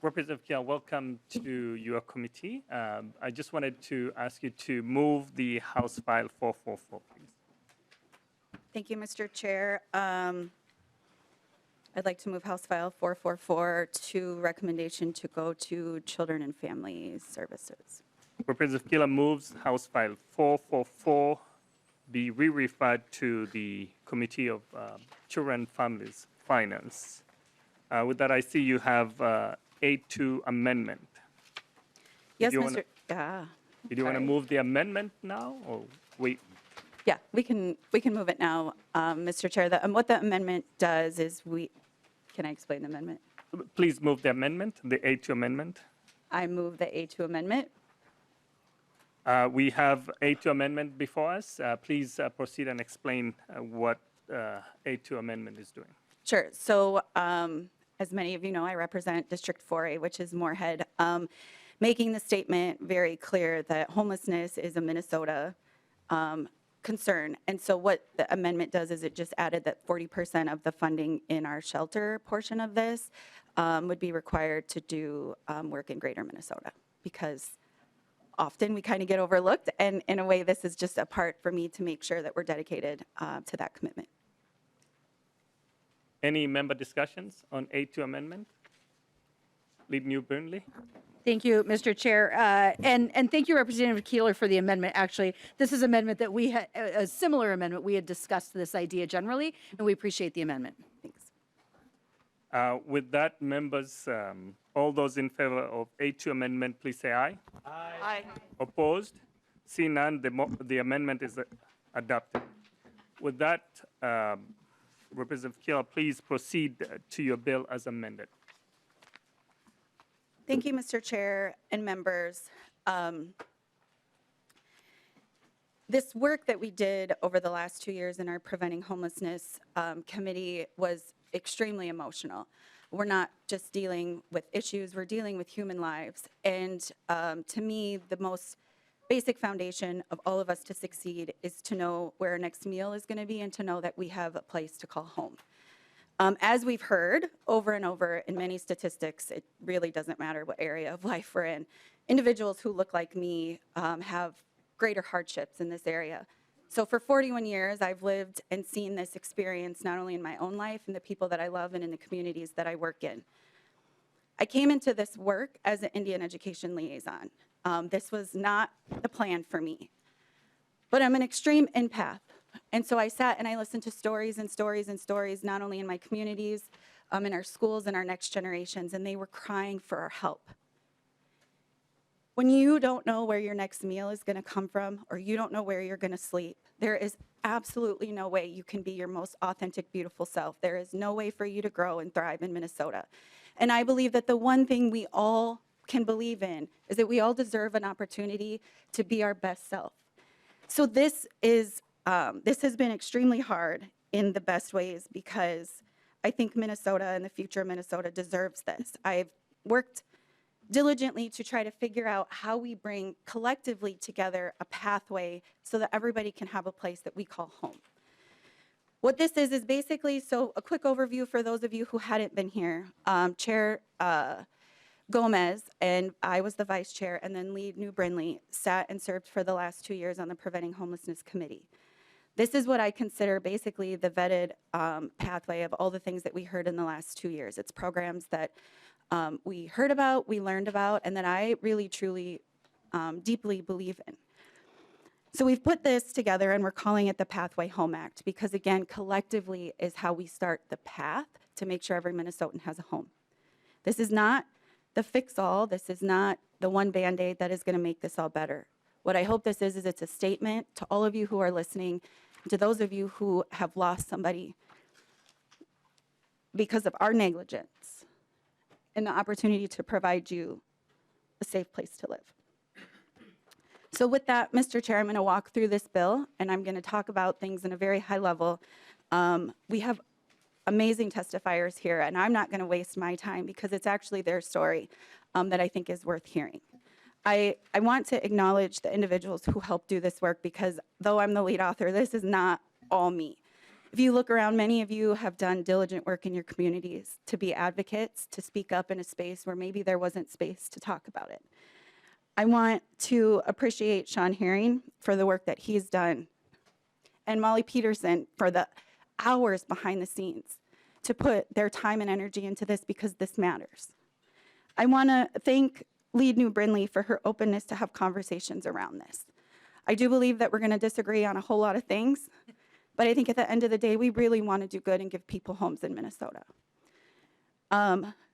Representative Kia, welcome to your committee. I just wanted to ask you to move the House File 444, please. Thank you, Mr. Chair. I'd like to move House File 444 to recommendation to go to Children and Family Services. Representative Kila moves House File 444 be re-referred to the Committee of Children, Families, Finance. With that, I see you have A2 amendment. Yes, Did you Mr. Did you want to move the amendment now or wait? Yeah, we can move it now, Mr. Chair. What the amendment does is can I explain the amendment? Please move the amendment, the A2 amendment. I move the A2 amendment. We have A2 amendment before us. Please proceed and explain what A2 amendment is doing. Sure. So as many of you know, I represent District 4A, which is Moorhead, making the statement very clear that homelessness is a Minnesota concern. And so what the amendment does is it just added that 40% of the funding in our shelter portion of this would be required to do work in Greater Minnesota, because often we kind of get overlooked. And in a way, this is just a part for me to make sure that we're dedicated to that commitment. Any member discussions on A2 amendment? Lead New Burnley. Thank you, Mr. Chair. And thank you, Representative Keeler, for the amendment. Actually, this is an amendment that we had, a similar amendment. We had discussed this idea generally, and we appreciate the amendment. Thanks. With that, members, all those in favor of A2 amendment, please say aye. Aye. Aye. Opposed? See none, the amendment is adopted. With that, Representative Keeler, please proceed to your bill as amended. Thank you, Mr. Chair and members. This work that we did over the last 2 years in our Preventing Homelessness committee was extremely emotional. We're not just dealing with issues, we're dealing with human lives. And to me, the most basic foundation of all of us to succeed is to know where our next meal is going to be and to know that we have a place to call home. As we've heard over and over in many statistics, it really doesn't matter what area of life we're in. Individuals who look like me have greater hardships in this area. So for 41 years, I've lived and seen this experience not only in my own life and the people that I love and in the communities that I work in. I came into this work as an Indian education liaison. This was not the plan for me, but I'm an extreme empath. And so I sat and I listened to stories and stories and stories, not only in my communities, in our schools and our next generations, and they were crying for our help. When you don't know where your next meal is going to come from, or you don't know where you're going to sleep, there is absolutely no way you can be your most authentic, beautiful self. There is no way for you to grow and thrive in Minnesota. And I believe that the one thing we all can believe in is that we all deserve an opportunity to be our best self. So this has been extremely hard in the best ways, because I think Minnesota and the future of Minnesota deserves this. I've worked diligently to try to figure out how we bring collectively together a pathway so that everybody can have a place that we call home. What this is basically, so a quick overview for those of you who hadn't been here. Chair Gomez, and I was the vice chair, and then Lead New Brinley sat and served for the last 2 years on the Preventing Homelessness Committee. This is what I consider basically the vetted pathway of all the things that we heard in the last 2 years. It's programs that we heard about, we learned about, and that I really, truly, deeply believe in. So we've put this together and we're calling it the Pathway Home Act, because again, collectively is how we start the path to make sure every Minnesotan has a home. This is not the fix-all. This is not the one Band-Aid that is going to make this all better. What I hope this is it's a statement to all of you who are listening, to those of you who have lost somebody because of our negligence, and the opportunity to provide you a safe place to live. So with that, Mr. Chair, I'm going to walk through this bill, and I'm going to talk about things in a very high level. We have amazing testifiers here, and I'm not going to waste my time because it's actually their story that I think is worth hearing. I want to acknowledge the individuals who helped do this work, because though I'm the lead author, this is not all me. If you look around, many of you have done diligent work in your communities to be advocates, to speak up in a space where maybe there wasn't space to talk about it. I want to appreciate Sean Herring for the work that he's done, and Molly Peterson for the hours behind the scenes to put their time and energy into this, because this matters. I want to thank Lead New Brindley for her openness to have conversations around this. I do believe that we're going to disagree on a whole lot of things, but I think at the end of the day, we really want to do good and give people homes in Minnesota.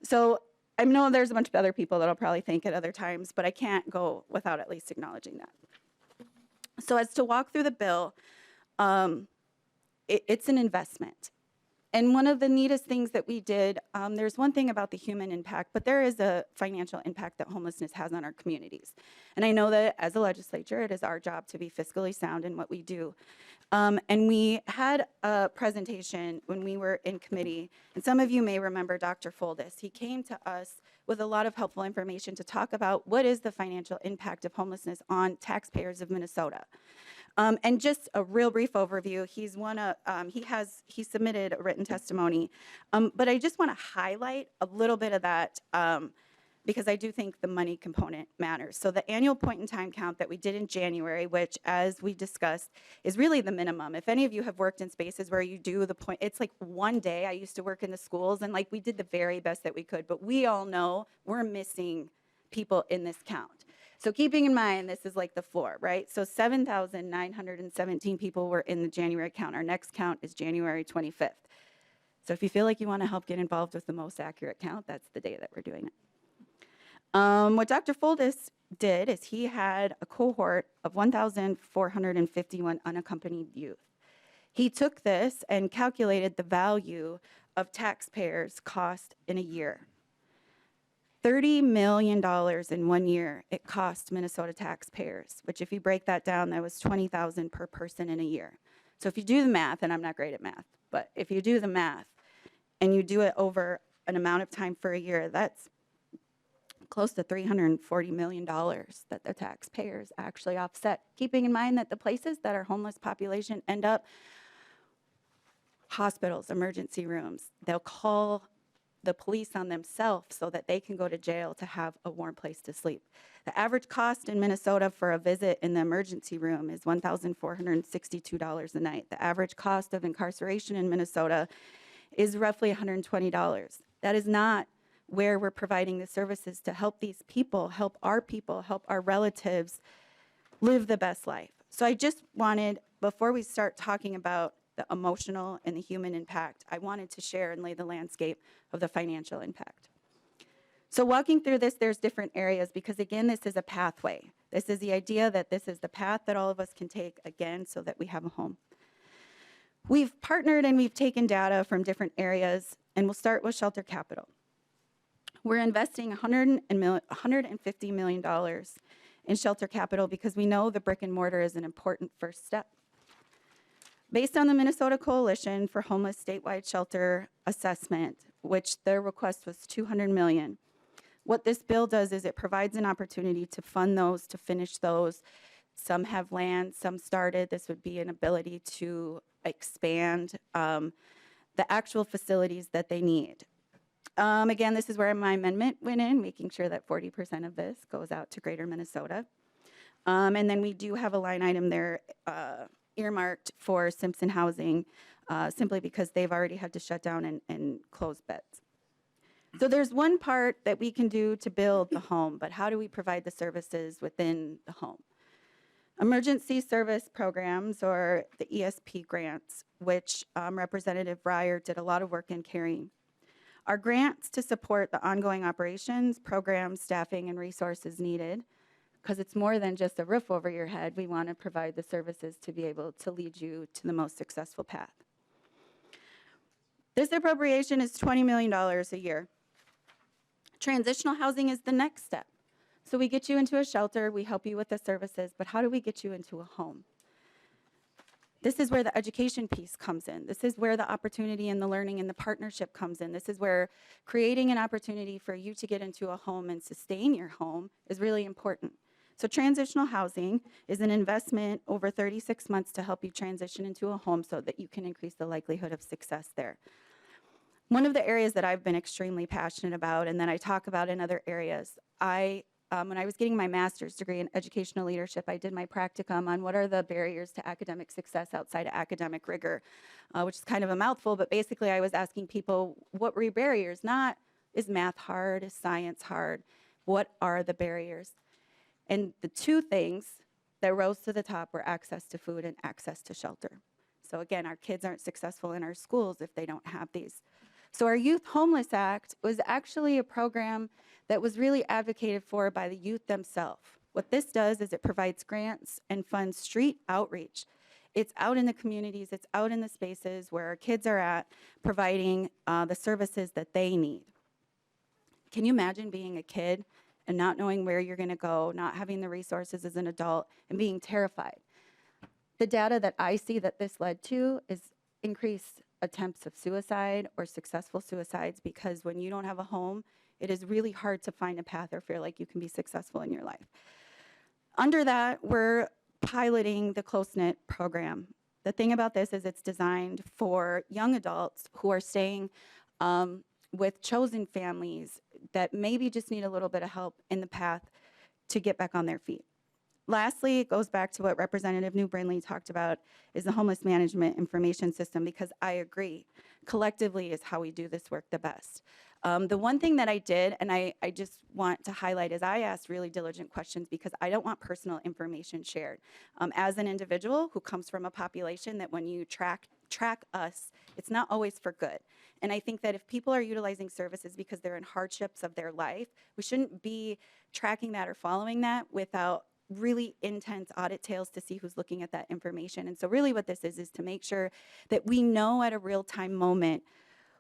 So I know there's a bunch of other people that I'll probably thank at other times, but I can't go without at least acknowledging that. So as to walk through the bill, it's an investment. And one of the neatest things that we did, there's one thing about the human impact, but there is a financial impact that homelessness has on our communities. And I know that as a legislature, it is our job to be fiscally sound in what we do. And we had a presentation when we were in committee, and some of you may remember Dr. Foldis. He came to us with a lot of helpful information to talk about what is the financial impact of homelessness on taxpayers of Minnesota. And just a real brief overview, he submitted a written testimony, but I just want to highlight a little bit of that because I do think the money component matters. So the annual point in time count that we did in January, which as we discussed, is really the minimum. If any of you have worked in spaces where you do the point, it's like one day. I used to work in the schools, and like we did the very best that we could, but we all know we're missing people in this count. So keeping in mind, this is like the floor, right? So 7,917 people were in the January count. Our next count is January 25th. So if you feel like you want to help get involved with the most accurate count, that's the day that we're doing it. What Dr. Foldis did is he had a cohort of 1,451 unaccompanied youth. He took this and calculated the value of taxpayers' cost in a year. $30 million in 1 year it cost Minnesota taxpayers, which if you break that down, that was $20,000 per person in a year. So if you do the math, and I'm not great at math, but if you do the math and you do it over an amount of time for a year, that's close to $340 million that the taxpayers actually offset, keeping in mind that the places that our homeless population end up, hospitals, emergency rooms, they'll call the police on themselves so that they can go to jail to have a warm place to sleep. The average cost in Minnesota for a visit in the emergency room is $1,462 a night. The average cost of incarceration in Minnesota is roughly $120. That is not where we're providing the services to help these people, help our relatives live the best life. So I just wanted, before we start talking about the emotional and the human impact, I wanted to share and lay the landscape of the financial impact. So walking through this, there's different areas because, again, this is a pathway. This is the idea that this is the path that all of us can take, again, so that we have a home. We've partnered and we've taken data from different areas, and we'll start with Shelter Capital. We're investing $150 million in Shelter Capital because we know the brick and mortar is an important first step. Based on the Minnesota Coalition for Homeless Statewide Shelter Assessment, which their request was $200 million, what this bill does is it provides an opportunity to fund those, to finish those. Some have land, some started. This would be an ability to expand the actual facilities that they need. Again, this is where my amendment went in, making sure that 40% of this goes out to Greater Minnesota. And then we do have a line item there earmarked for Simpson Housing, simply because they've already had to shut down and close beds. So there's one part that we can do to build the home, but how do we provide the services within the home? Emergency service programs, or the ESP grants, which Representative Breyer did a lot of work in carrying, are grants to support the ongoing operations, programs, staffing, and resources needed, because it's more than just a roof over your head. We want to provide the services to be able to lead you to the most successful path. This appropriation is $20 million a year. Transitional housing is the next step. So we get you into a shelter, we help you with the services, but how do we get you into a home? This is where the education piece comes in. This is where the opportunity and the learning and the partnership comes in. This is where creating an opportunity for you to get into a home and sustain your home is really important. So transitional housing is an investment over 36 months to help you transition into a home so that you can increase the likelihood of success there. One of the areas that I've been extremely passionate about and that I talk about in other areas, when I was getting my master's degree in educational leadership, I did my practicum on what are the barriers to academic success outside of academic rigor, which is kind of a mouthful, but basically I was asking people, what were your barriers? Not, is math hard? Is science hard? What are the barriers? And the two things that rose to the top were access to food and access to shelter. So again, our kids aren't successful in our schools if they don't have these. So our Youth Homeless Act was actually a program that was really advocated for by the youth themselves. What this does is it provides grants and funds street outreach. It's out in the communities, it's out in the spaces where our kids are at, providing the services that they need. Can you imagine being a kid and not knowing where you're going to go, not having the resources as an adult, and being terrified? The data that I see that this led to is increased attempts of suicide or successful suicides, because when you don't have a home, it is really hard to find a path or feel like you can be successful in your life. Under that, we're piloting the close-knit program. The thing about this is it's designed for young adults who are staying with chosen families that maybe just need a little bit of help in the path to get back on their feet. Lastly, it goes back to what Representative New Brindley talked about, is the homeless management information system, because I agree, collectively is how we do this work the best. The one thing that I did, and I just want to highlight, is I asked really diligent questions because I don't want personal information shared. As an individual who comes from a population that when you track us, it's not always for good. And I think that if people are utilizing services because they're in hardships of their life, we shouldn't be tracking that or following that without really intense audit trails to see who's looking at that information. And so really what this is to make sure that we know at a real-time moment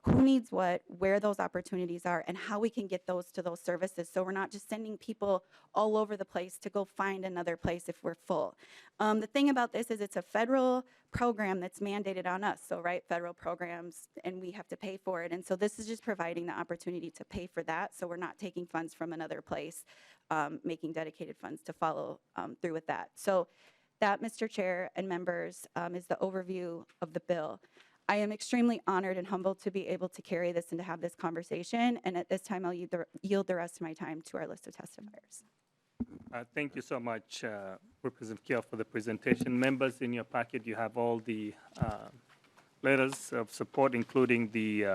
who needs what, where those opportunities are, and how we can get those to those services, so we're not just sending people all over the place to go find another place if we're full. The thing about this is it's a federal program that's mandated on us, so right, federal programs, and we have to pay for it. And so this is just providing the opportunity to pay for that, so we're not taking funds from another place, making dedicated funds to follow through with that. So that, Mr. Chair and members, is the overview of the bill. I am extremely honored and humbled to be able to carry this and to have this conversation. And at this time, I'll yield the rest of my time to our list of testifiers. Thank you so much, Representative Kiel, for the presentation. Members, in your packet, you have all the letters of support, including the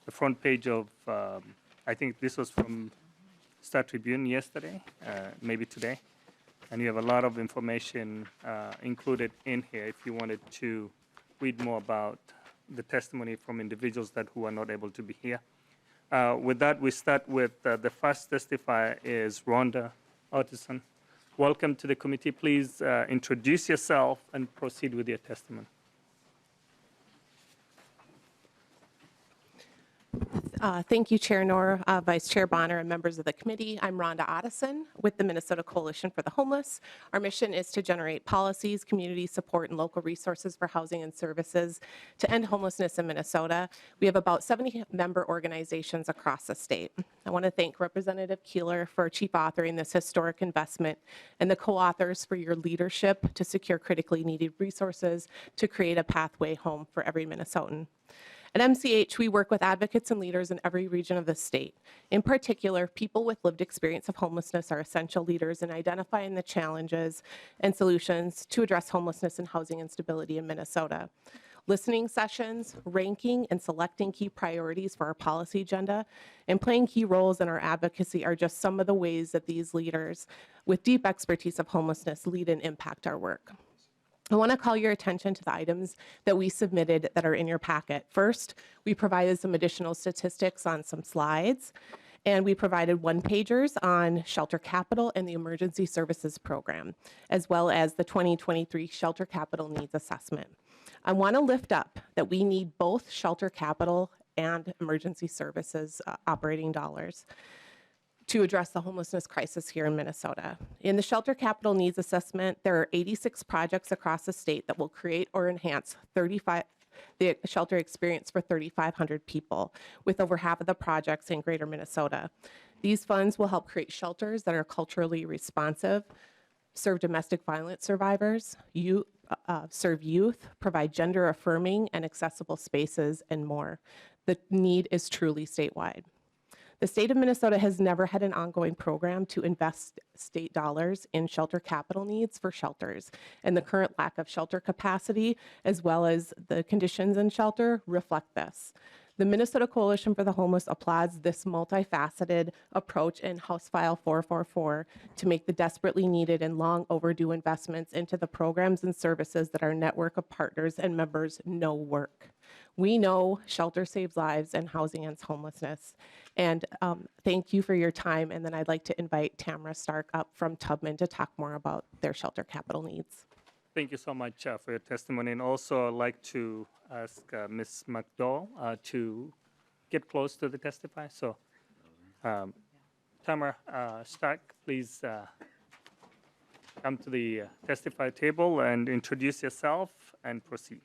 front page of, I think this was from Star Tribune yesterday, maybe today. And you have a lot of information included in here if you wanted to read more about the testimony from individuals who are not able to be here. With that, we start with the first testifier is Rhonda Artisan. Welcome to the committee. Please introduce yourself and proceed with your testimony. Thank you, Chair Knorr, Vice Chair Bonner, and members of the committee. I'm Rhonda Otteson with the Minnesota Coalition for the Homeless. Our mission is to generate policies, community support, and local resources for housing and services to end homelessness in Minnesota. We have about 70 member organizations across the state. I want to thank Representative Keeler for chief authoring this historic investment, and the co-authors for your leadership to secure critically needed resources to create a pathway home for every Minnesotan. At MCH, we work with advocates and leaders in every region of the state. In particular, people with lived experience of homelessness are essential leaders in identifying the challenges and solutions to address homelessness and housing instability in Minnesota. Listening sessions, ranking and selecting key priorities for our policy agenda, and playing key roles in our advocacy are just some of the ways that these leaders with deep expertise of homelessness lead and impact our work. I want to call your attention to the items that we submitted that are in your packet. First, we provided some additional statistics on some slides, and we provided one-pagers on Shelter Capital and the Emergency Services Program, as well as the 2023 Shelter Capital Needs Assessment. I want to lift up that we need both Shelter Capital and Emergency Services operating dollars to address the homelessness crisis here in Minnesota. In the Shelter Capital Needs Assessment, there are 86 projects across the state that will create or enhance the shelter experience for 3,500 people, with over half of the projects in greater Minnesota. These funds will help create shelters that are culturally responsive, serve domestic violence survivors, serve youth, provide gender affirming and accessible spaces, and more. The need is truly statewide. The state of Minnesota has never had an ongoing program to invest state dollars in shelter capital needs for shelters, and the current lack of shelter capacity, as well as the conditions in shelter, reflect this. The Minnesota Coalition for the Homeless applauds this multifaceted approach in House File 444 to make the desperately needed and long overdue investments into the programs and services that our network of partners and members know work. We know shelter saves lives and housing ends homelessness. And thank you for your time. And then I'd like to invite Tamara Stark up from Tubman to talk more about their shelter capital needs. Thank you so much for your testimony. And also, I'd like to ask Ms. McDowell to get close to the testify. So, Tamara Stark, please come to the testify table and introduce yourself and proceed.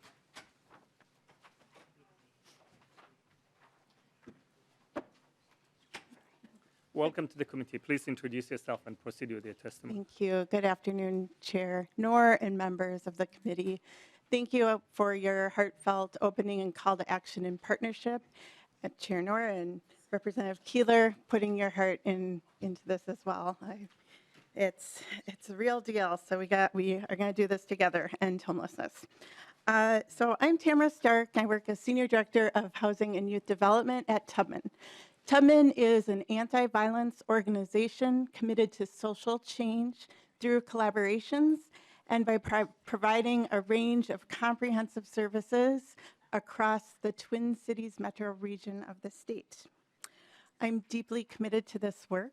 Welcome to the committee. Please introduce yourself and proceed with your testimony. Thank you. Good afternoon, Chair Knorr and members of the committee. Thank you for your heartfelt opening and call to action in partnership. Chair Knorr and Representative Keeler putting your heart into this as well. It's a real deal. So we are going to do this together, end homelessness. So I'm Tamara Stark. I work as Senior Director of Housing and Youth Development at Tubman. Tubman is an anti-violence organization committed to social change through collaborations and by providing a range of comprehensive services across the Twin Cities metro region of the state. I'm deeply committed to this work,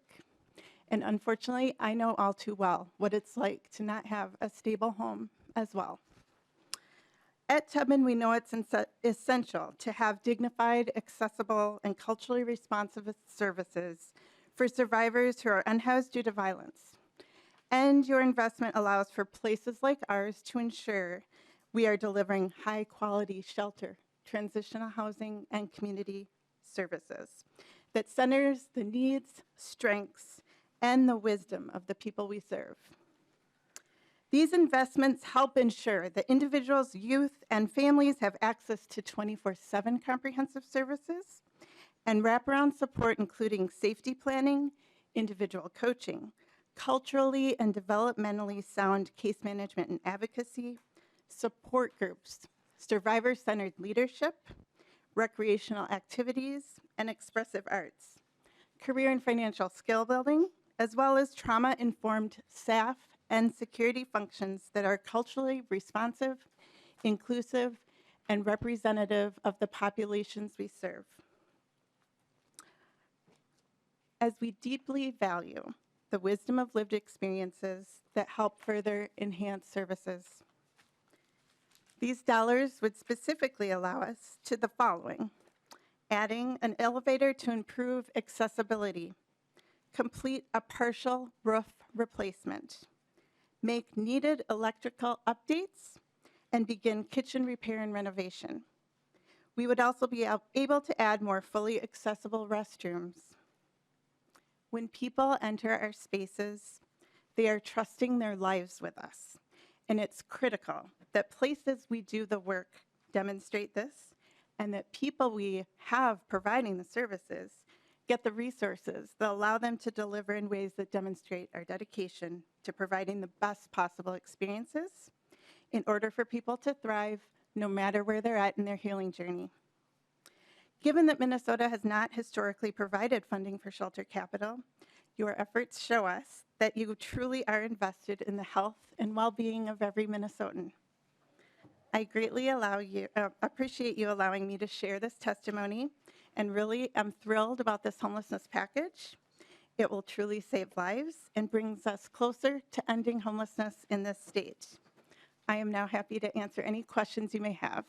and unfortunately, I know all too well what it's like to not have a stable home as well. At Tubman, we know it's essential to have dignified, accessible, and culturally responsive services for survivors who are unhoused due to violence. And your investment allows for places like ours to ensure we are delivering high-quality shelter, transitional housing, and community services that centers the needs, strengths, and the wisdom of the people we serve. These investments help ensure that individuals, youth, and families have access to 24/7 comprehensive services and wraparound support, including safety planning, individual coaching, culturally and developmentally sound case management and advocacy, support groups, survivor-centered leadership, recreational activities, and expressive arts, career and financial skill building, as well as trauma-informed staff and security functions that are culturally responsive, inclusive, and representative of the populations we serve. As we deeply value the wisdom of lived experiences that help further enhance services, these dollars would specifically allow us to the following: adding an elevator to improve accessibility, complete a partial roof replacement, make needed electrical updates, and begin kitchen repair and renovation. We would also be able to add more fully accessible restrooms. When people enter our spaces, they are trusting their lives with us, and it's critical that places we do the work demonstrate this, and that people we have providing the services get the resources that allow them to deliver in ways that demonstrate our dedication to providing the best possible experiences in order for people to thrive no matter where they're at in their healing journey. Given that Minnesota has not historically provided funding for shelter capital, your efforts show us that you truly are invested in the health and well-being of every Minnesotan. I greatly appreciate you allowing me to share this testimony, and really am thrilled about this homelessness package. It will truly save lives and brings us closer to ending homelessness in this state. I am now happy to answer any questions you may have.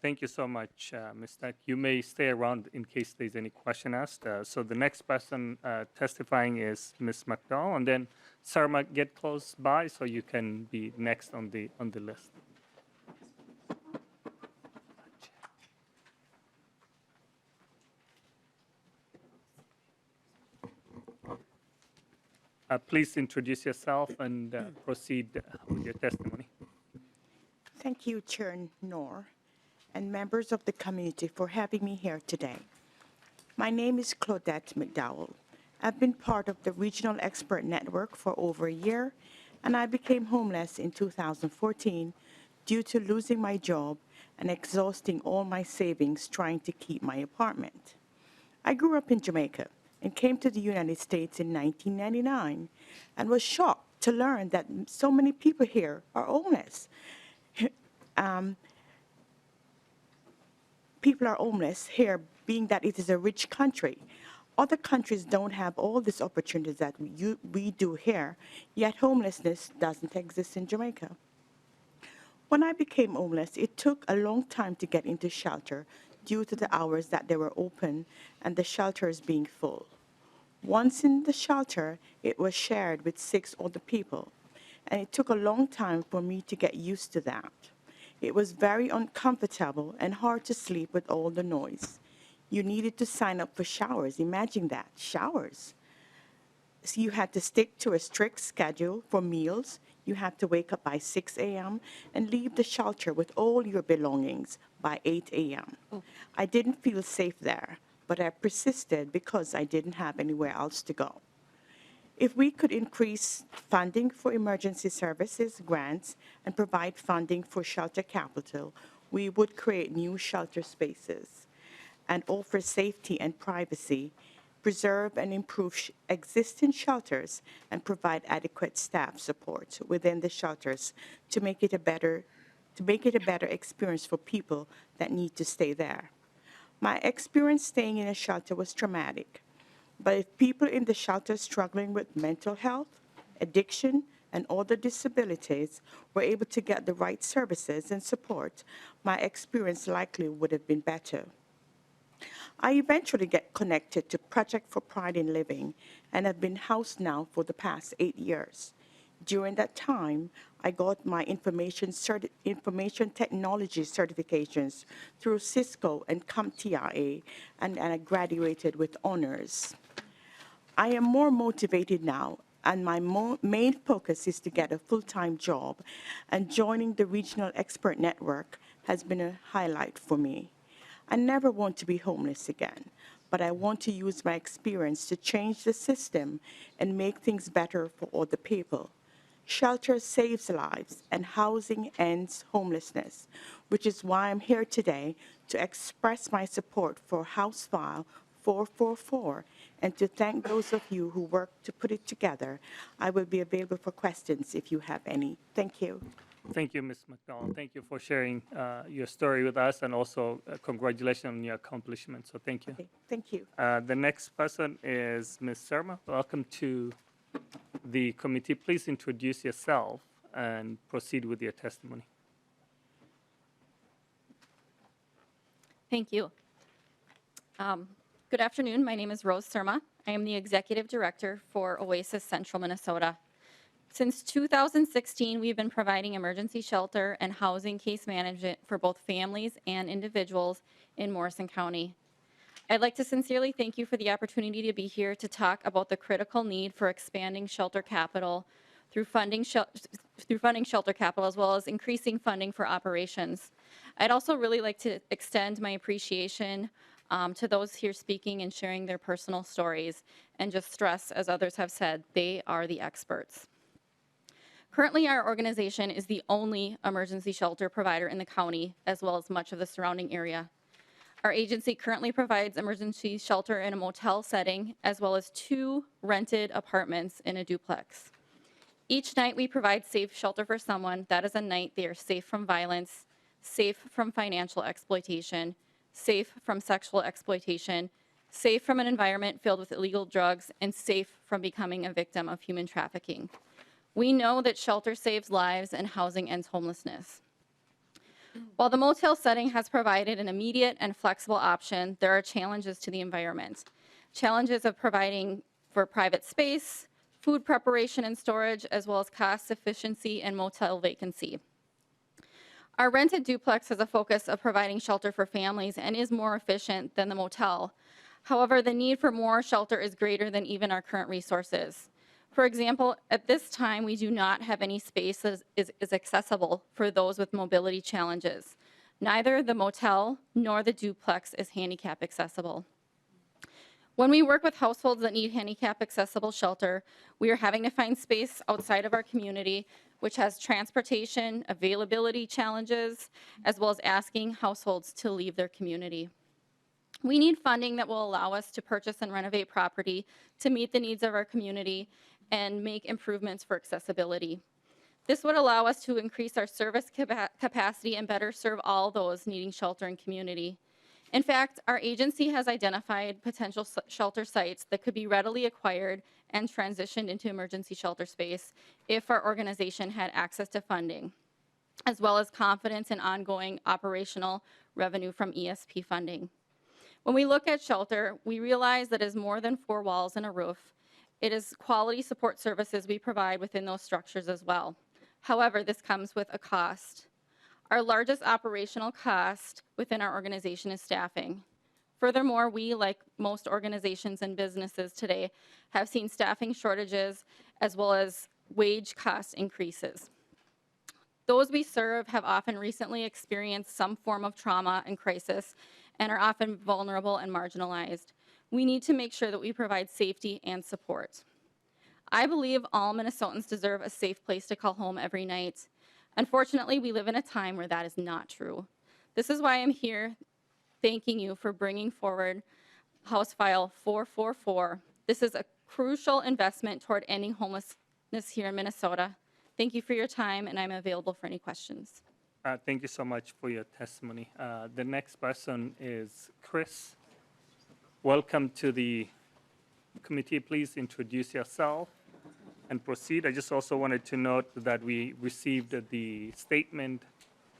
Thank you so much, Ms. Stark. You may stay around in case there's any question asked. So the next person testifying is Ms. McDowell, and then Sarma, get close by so you can be next on the list. Please introduce yourself and proceed with your testimony. Thank you, Chair Noor, and members of the community for having me here today. My name is Claudette McDowell. I've been part of the Regional Expert Network for over a year, and I became homeless in 2014 due to losing my job and exhausting all my savings trying to keep my apartment. I grew up in Jamaica and came to the United States in 1999 and was shocked to learn that so many people here are homeless. People are homeless here, being that it is a rich country. Other countries don't have all these opportunities that we do here, yet homelessness doesn't exist in Jamaica. When I became homeless, it took a long time to get into shelter due to the hours that they were open and the shelters being full. Once in the shelter, it was shared with 6 other people, and it took a long time for me to get used to that. It was very uncomfortable and hard to sleep with all the noise. You needed to sign up for showers. Imagine that, showers. So you had to stick to a strict schedule for meals. You had to wake up by 6 a.m. and leave the shelter with all your belongings by 8 a.m. I didn't feel safe there, but I persisted because I didn't have anywhere else to go. If we could increase funding for emergency services, grants, and provide funding for shelter capital, we would create new shelter spaces and offer safety and privacy, preserve and improve existing shelters, and provide adequate staff support within the shelters to make it a better experience for people that need to stay there. My experience staying in a shelter was traumatic, but if people in the shelter struggling with mental health, addiction, and other disabilities were able to get the right services and support, my experience likely would have been better. I eventually get connected to Project for Pride in Living and have been housed now for the past 8 years. During that time, I got my information technology certifications through Cisco and CompTIA, and I graduated with honors. I am more motivated now, and my main focus is to get a full-time job, and joining the Regional Expert Network has been a highlight for me. I never want to be homeless again, but I want to use my experience to change the system and make things better for other people. Shelter saves lives, and housing ends homelessness, which is why I'm here today to express my support for House File 444 and to thank those of you who worked to put it together. I will be available for questions if you have any. Thank you. Thank you, Ms. McDonald. Thank you for sharing your story with us, and also congratulations on your accomplishments. So thank you. Okay, thank you. The next person is Ms. Serma. Welcome to the committee. Please introduce yourself and proceed with your testimony. Thank you. Good afternoon. My name is Rose Serma. I am the Executive Director for Oasis Central Minnesota. Since 2016, we've been providing emergency shelter and housing case management for both families and individuals in Morrison County. I'd like to sincerely thank you for the opportunity to be here to talk about the critical need for expanding shelter capital through funding shelter capital, as well as increasing funding for operations. I'd also really like to extend my appreciation to those here speaking and sharing their personal stories, and just stress, as others have said, they are the experts. Currently, our organization is the only emergency shelter provider in the county, as well as much of the surrounding area. Our agency currently provides emergency shelter in a motel setting, as well as 2 rented apartments in a duplex. Each night we provide safe shelter for someone. That is a night they are safe from violence, safe from financial exploitation, safe from sexual exploitation, safe from an environment filled with illegal drugs, and safe from becoming a victim of human trafficking. We know that shelter saves lives and housing ends homelessness. While the motel setting has provided an immediate and flexible option, there are challenges to the environment. Challenges of providing for private space, food preparation and storage, as well as cost efficiency and motel vacancy. Our rented duplex has a focus of providing shelter for families and is more efficient than the motel. However, the need for more shelter is greater than even our current resources. For example, at this time, we do not have any space that is accessible for those with mobility challenges. Neither the motel nor the duplex is handicap accessible. When we work with households that need handicap accessible shelter, we are having to find space outside of our community, which has transportation, availability challenges, as well as asking households to leave their community. We need funding that will allow us to purchase and renovate property to meet the needs of our community and make improvements for accessibility. This would allow us to increase our service capacity and better serve all those needing shelter and community. In fact, our agency has identified potential shelter sites that could be readily acquired and transitioned into emergency shelter space if our organization had access to funding, as well as confidence in ongoing operational revenue from ESP funding. When we look at shelter, we realize that it is more than 4 walls and a roof. It is quality support services we provide within those structures as well. However, this comes with a cost. Our largest operational cost within our organization is staffing. Furthermore, we, like most organizations and businesses today, have seen staffing shortages as well as wage cost increases. Those we serve have often recently experienced some form of trauma and crisis and are often vulnerable and marginalized. We need to make sure that we provide safety and support. I believe all Minnesotans deserve a safe place to call home every night. Unfortunately, we live in a time where that is not true. This is why I'm here thanking you for bringing forward House File 444. This is a crucial investment toward ending homelessness here in Minnesota. Thank you for your time, and I'm available for any questions. Thank you so much for your testimony. The next person is Chris. Welcome to the committee. Please introduce yourself and proceed. I just also wanted to note that we received the statement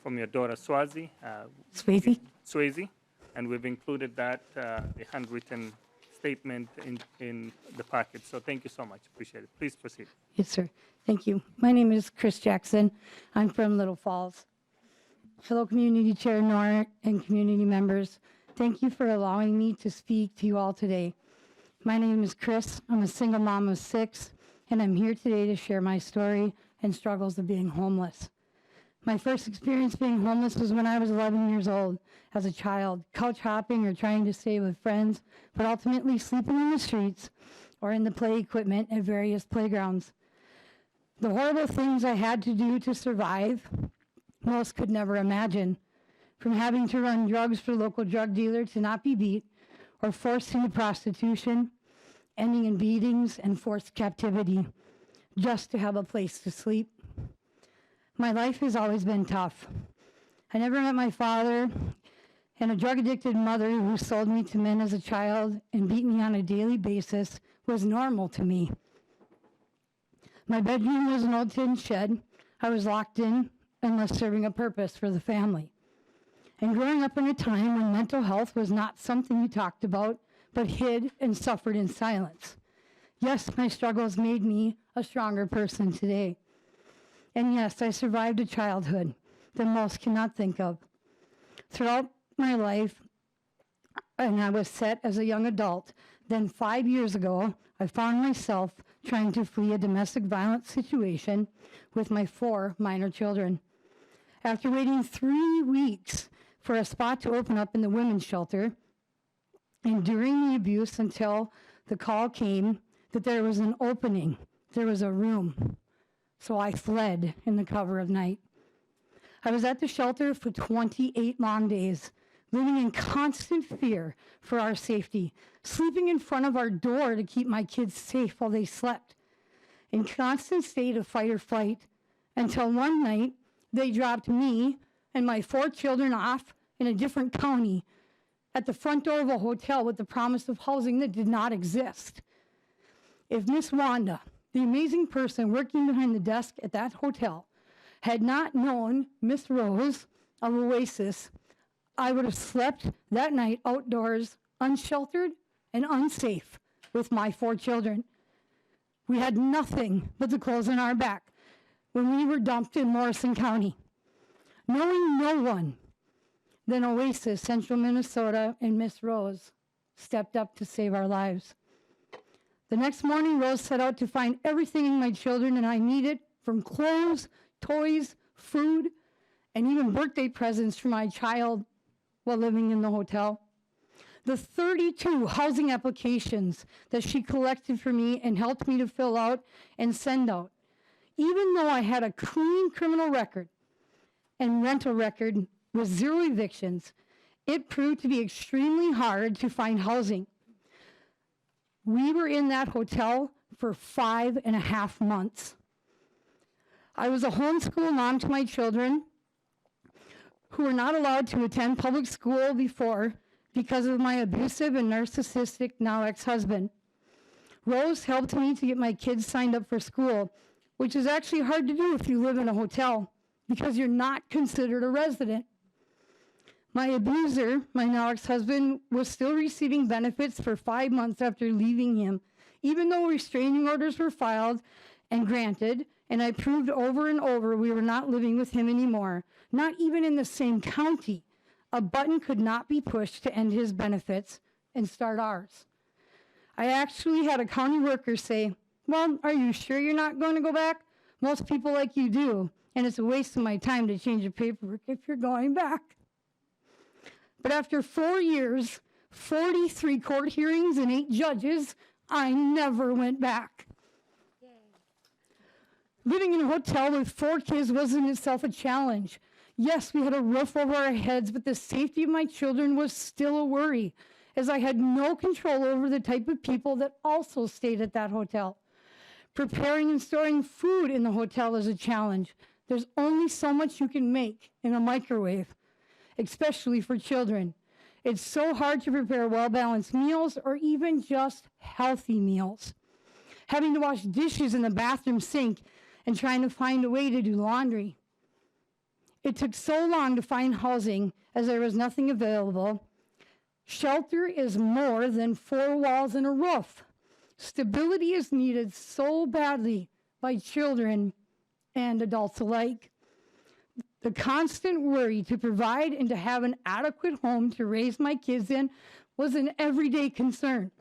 from your daughter, Swayze, and we've included that, the handwritten statement in the packet. So thank you so much. Appreciate it. Please proceed. Yes, sir. Thank you. My name is Chris Jackson. I'm from Little Falls. Fellow Community Chair Nora and community members, thank you for allowing me to speak to you all today. My name is Chris. I'm a single mom of 6, and I'm here today to share my story and struggles of being homeless. My first experience being homeless was when I was 11 years old. As a child, couch hopping or trying to stay with friends, but ultimately sleeping in the streets or in the play equipment at various playgrounds. The horrible things I had to do to survive, most could never imagine. From having to run drugs for local drug dealer to not be beat, or forced into prostitution, ending in beatings and forced captivity, just to have a place to sleep. My life has always been tough. I never met my father, and a drug-addicted mother who sold me to men as a child and beat me on a daily basis was normal to me. My bedroom was an old tin shed. I was locked in unless serving a purpose for the family. And growing up in a time when mental health was not something you talked about, but hid and suffered in silence. Yes, my struggles made me a stronger person today. And yes, I survived a childhood that most cannot think of. Throughout my life, and I was set as a young adult, then 5 years ago, I found myself trying to flee a domestic violence situation with my 4 minor children. After waiting 3 weeks for a spot to open up in the women's shelter, enduring the abuse until the call came that there was an opening, there was a room. So I fled in the cover of night. I was at the shelter for 28 long days, living in constant fear for our safety, sleeping in front of our door to keep my kids safe while they slept, in constant state of fight or flight, until one night they dropped me and my 4 children off in a different county at the front door of a hotel with the promise of housing that did not exist. If Miss Wanda, the amazing person working behind the desk at that hotel, had not known Miss Rose of Oasis, I would have slept that night outdoors, unsheltered and unsafe with my 4 children. We had nothing but the clothes on our back when we were dumped in Morrison County. Knowing no one, then Oasis, Central Minnesota, and Miss Rose stepped up to save our lives. The next morning, Rose set out to find everything my children and I needed, from clothes, toys, food, and even birthday presents for my child while living in the hotel. The 32 housing applications that she collected for me and helped me to fill out and send out, even though I had a clean criminal record and rental record with 0 evictions, it proved to be extremely hard to find housing. We were in that hotel for 5.5 months. I was a homeschool mom to my children who were not allowed to attend public school before because of my abusive and narcissistic now ex-husband. Rose helped me to get my kids signed up for school, which is actually hard to do if you live in a hotel because you're not considered a resident. My abuser, my now ex-husband, was still receiving benefits for 5 months after leaving him, even though restraining orders were filed and granted, and I proved over and over we were not living with him anymore, not even in the same county. A button could not be pushed to end his benefits and start ours. I actually had a county worker say, "Well, are you sure you're not going to go back? Most people like you do, and it's a waste of my time to change the paperwork if you're going back." But after 4 years, 43 court hearings, and 8 judges, I never went back. Living in a hotel with 4 kids was in itself a challenge. Yes, we had a roof over our heads, but the safety of my children was still a worry, as I had no control over the type of people that also stayed at that hotel. Preparing and storing food in the hotel is a challenge. There's only so much you can make in a microwave, especially for children. It's so hard to prepare well-balanced meals or even just healthy meals. Having to wash dishes in the bathroom sink and trying to find a way to do laundry. It took so long to find housing as there was nothing available. Shelter is more than 4 walls and a roof. Stability is needed so badly by children and adults alike. The constant worry to provide and to have an adequate home to raise my kids in was an everyday concern.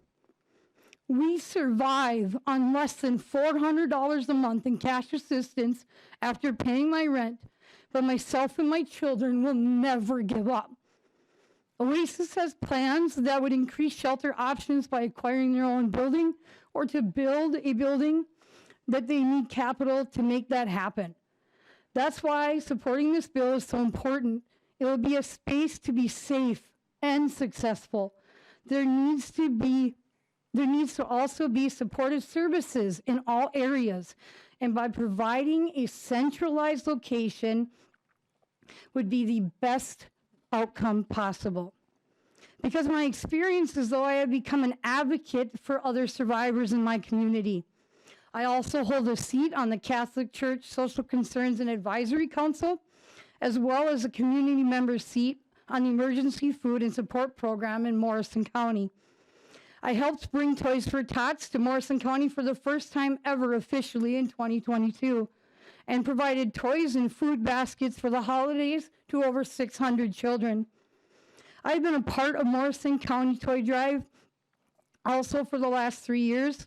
We survive on less than $400 a month in cash assistance after paying my rent, but myself and my children will never give up. Oasis has plans that would increase shelter options by acquiring their own building or to build a building, that they need capital to make that happen. That's why supporting this bill is so important. It will be a space to be safe and successful. There needs to also be supportive services in all areas, and by providing a centralized location would be the best outcome possible. Because my experience is though I have become an advocate for other survivors in my community. I also hold a seat on the Catholic Church Social Concerns and Advisory Council, as well as a community member seat on the Emergency Food and Support Program in Morrison County. I helped bring Toys for Tots to Morrison County for the first time ever officially in 2022, and provided toys and food baskets for the holidays to over 600 children. I've been a part of Morrison County Toy Drive also for the last 3 years,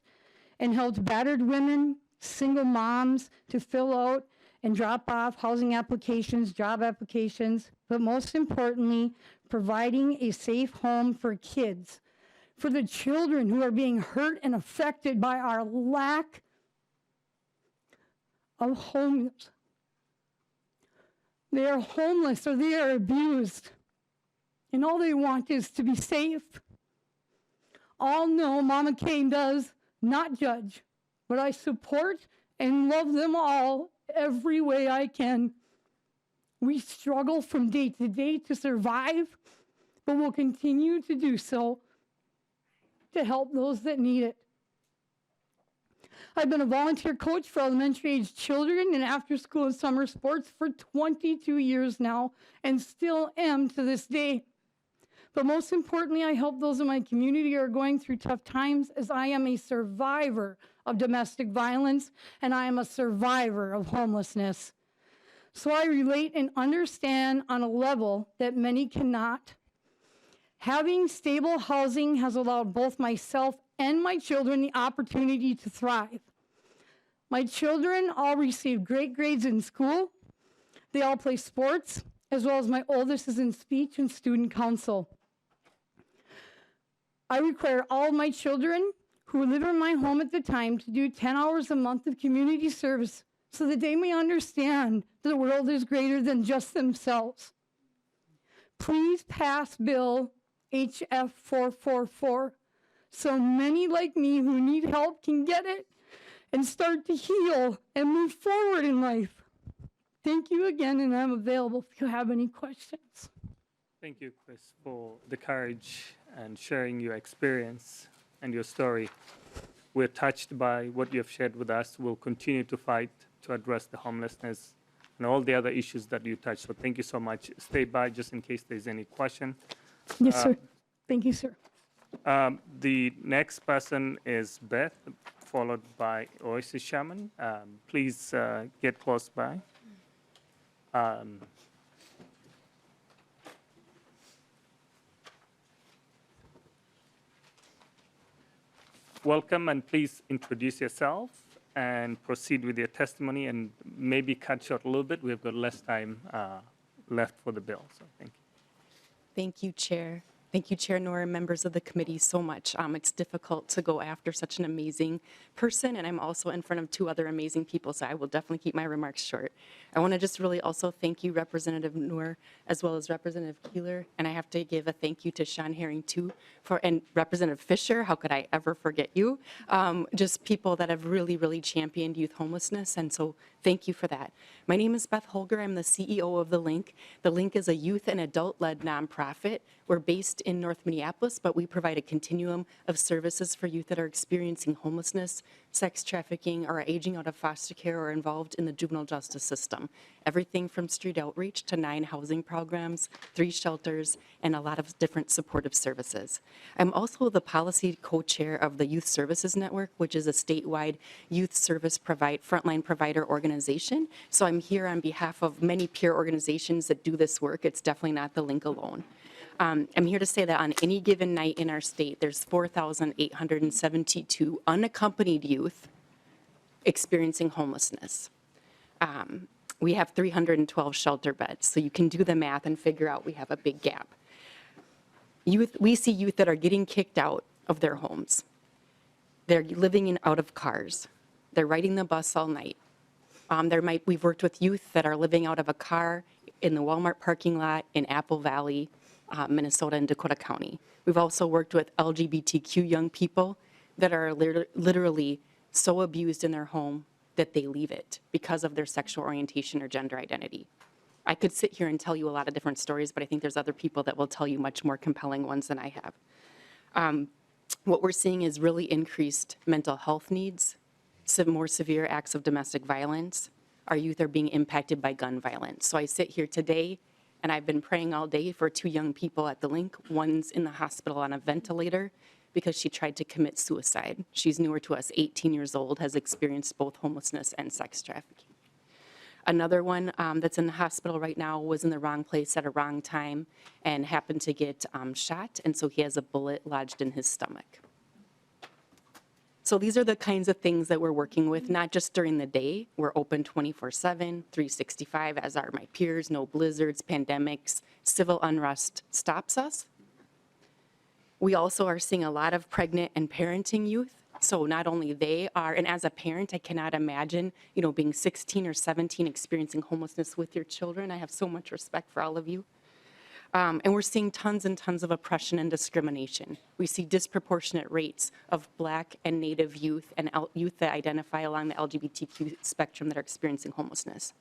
and helped battered women, single moms to fill out and drop off housing applications, job applications, but most importantly, providing a safe home for kids, for the children who are being hurt and affected by our lack of homes. They are homeless or they are abused, and all they want is to be safe. All know Mama Kane does not judge, but I support and love them all every way I can. We struggle from day to day to survive, but we'll continue to do so to help those that need it. I've been a volunteer coach for elementary age children in after school and summer sports for 22 years now, and still am to this day. But most importantly, I help those in my community who are going through tough times, as I am a survivor of domestic violence and I am a survivor of homelessness. So I relate and understand on a level that many cannot. Having stable housing has allowed both myself and my children the opportunity to thrive. My children all receive great grades in school. They all play sports, as well as my oldest is in speech and student council. I require all of my children who live in my home at the time to do 10 hours a month of community service so that they may understand the world is greater than just themselves. Please pass Bill HF 444 so many like me who need help can get it and start to heal and move forward in life. Thank you again, and I'm available if you have any questions. Thank you, Chris, for the courage and sharing your experience and your story. We're touched by what you have shared with us. We'll continue to fight to address the homelessness and all the other issues that you touched. So thank you so much. Stay by just in case there's any question. Yes, sir. Thank you, sir. The next person is Beth, followed by Oasis Shaman. Please get close by. Welcome, and please introduce yourself and proceed with your testimony, and maybe cut short a little bit. We've got less time left for the bill, so thank you. Thank you, Chair. Thank you, Chair Nora, and members of the committee so much. It's difficult to go after such an amazing person, and I'm also in front of two other amazing people, so I will definitely keep my remarks short. I want to just really also thank you, Representative Noor, as well as Representative Keeler, and I have to give a thank you to Sean Herring, too, and Representative Fisher. How could I ever forget you? Just people that have really, really championed youth homelessness, and so thank you for that. My name is Beth Holger. I'm the CEO of The Link. The Link is a youth and adult-led nonprofit. We're based in North Minneapolis, but we provide a continuum of services for youth that are experiencing homelessness, sex trafficking, or are aging out of foster care or involved in the juvenile justice system. Everything from street outreach to 9 housing programs, 3 shelters, and a lot of different supportive services. I'm also the policy co-chair of the Youth Services Network, which is a statewide youth service frontline provider organization. So I'm here on behalf of many peer organizations that do this work. It's definitely not the Link alone. I'm here to say that on any given night in our state, there's 4,872 unaccompanied youth experiencing homelessness. We have 312 shelter beds, so you can do the math and figure out we have a big gap. We see youth that are getting kicked out of their homes. They're living out of cars. They're riding the bus all night. We've worked with youth that are living out of a car in the Walmart parking lot in Apple Valley, Minnesota and Dakota County. We've also worked with LGBTQ young people that are literally so abused in their home that they leave it because of their sexual orientation or gender identity. I could sit here and tell you a lot of different stories, but I think there's other people that will tell you much more compelling ones than I have. What we're seeing is really increased mental health needs, some more severe acts of domestic violence. Our youth are being impacted by gun violence. So I sit here today, and I've been praying all day for 2 young people at the Link. One's in the hospital on a ventilator because she tried to commit suicide. She's newer to us, 18 years old, has experienced both homelessness and sex trafficking. Another one that's in the hospital right now was in the wrong place at a wrong time and happened to get shot, and so he has a bullet lodged in his stomach. So these are the kinds of things that we're working with, not just during the day. We're open 24/7, 365, as are my peers. No blizzards, pandemics, civil unrest stops us. We also are seeing a lot of pregnant and parenting youth. So not only they are, and as a parent, I cannot imagine, being 16 or 17 experiencing homelessness with your children. I have so much respect for all of you. And we're seeing tons and tons of oppression and discrimination. We see disproportionate rates of Black and Native youth and youth that identify along the LGBTQ spectrum that are experiencing homelessness.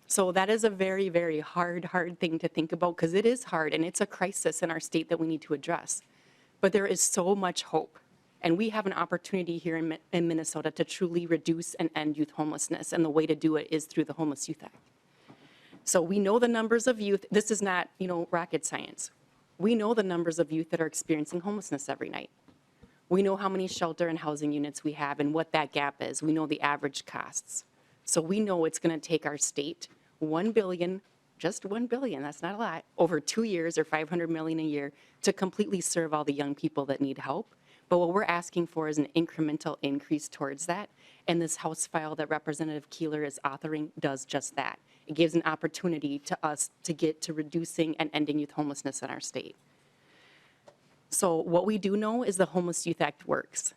So that is a very, very hard thing to think about, because it is hard and it's a crisis in our state that we need to address. But there is so much hope. And we have an opportunity here in Minnesota to truly reduce and end youth homelessness. And the way to do it is through the Homeless Youth Act. So we know the numbers of youth. This is not, rocket science. We know the numbers of youth that are experiencing homelessness every night. We know how many shelter and housing units we have and what that gap is. We know the average costs. So we know it's going to take our state $1 billion, just $1 billion, that's not a lot, over 2 years or $500 million a year to completely serve all the young people that need help. But what we're asking for is an incremental increase towards that. And this House file that Representative Keeler is authoring does just that. It gives an opportunity to us to get to reducing and ending youth homelessness in our state. So what we do know is the Homeless Youth Act works.